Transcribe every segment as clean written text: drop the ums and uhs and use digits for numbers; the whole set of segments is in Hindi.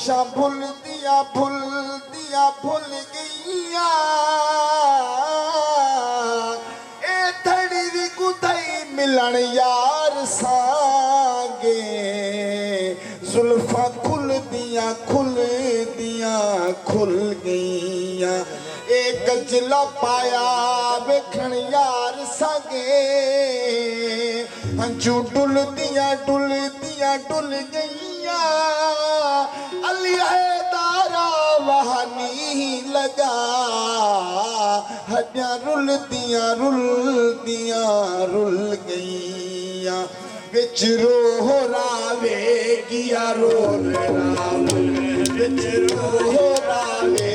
ख्वाहिशां भूल गईया ए थड़ी दी कुथई मिलन यार सांगे जुल्फा खुल गईया ए गजला पाया वेखण यार सांगे हंजू डुल गईया अली है तारा वहानी लगा हड्डियां रुल गईया बिच रोह रावे गिया रोल रावल बिच रोह रावे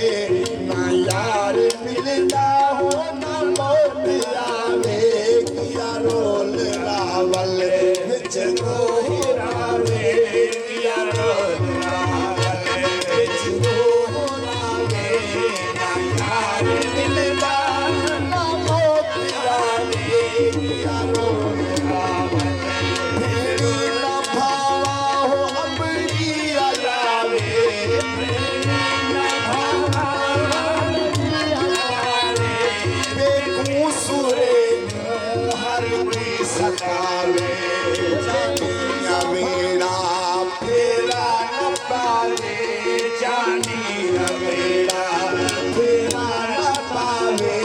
ना यार मिलता हो ना मौत आवे गिया रोल रावल बिच रोह रावे गिया रोल रावल बिच रोह रावे ना यार मिलता ना मौत आवे गिया रोल रावल सतावे जानिया मेरा फेरा न पावे जानिया मेरा फेरा न पावे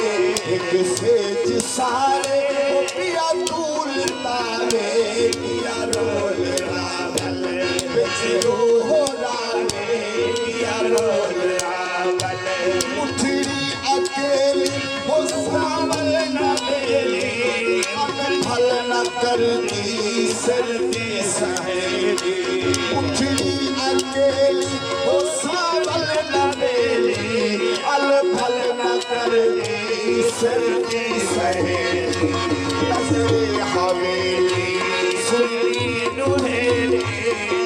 एक सेज सारे पिया तूल तावे पिया रोल रावल बिच रोह रावे पिया रोल रावल मुठड़ी अकेली हो सावल न मेली फल न करती सिर की सहेली उठड़ी अकेली हो सावल न मेली अल फल न करती सिर की सहेली नजरे हवेली सुननी दुहेली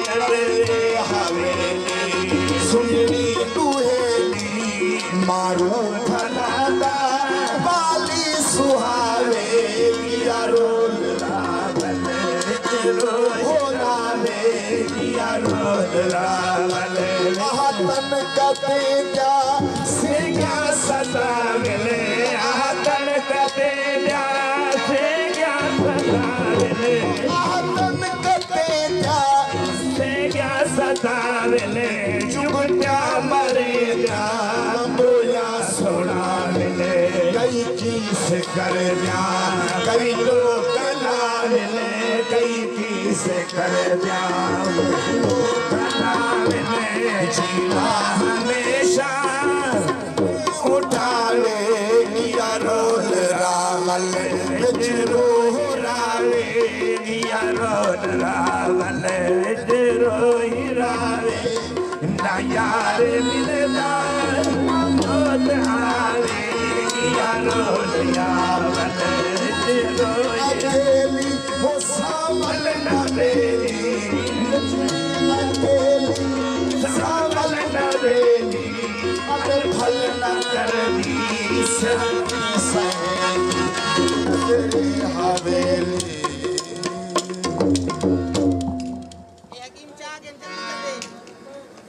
नजरे हवेली सुननी दुहेली मारू भलादा बाली सुहावे गिया रोल रावल हो रावे गिया रोल रावल आहतन कते जा से क्या सतावले आहतन कते जा से क्या सतावले आहतन कते जा से क्या सतावले जुगत्या मरे जा बोया सोना मिले कई किस कर जा कई लोग कला मिले कई किस कर जा कला मिले जीवा हमेशा उठावे गिया रोल रावल बिच रोह रावे गिया रोल रावल बिच रोही रावे ना यार मिलदा मौत आवे गिया रोल यावल बिच रोही अकेली हो सावल न बेली अकेली सावल न बेली अगर फल न करनी सिर की सहेली हवे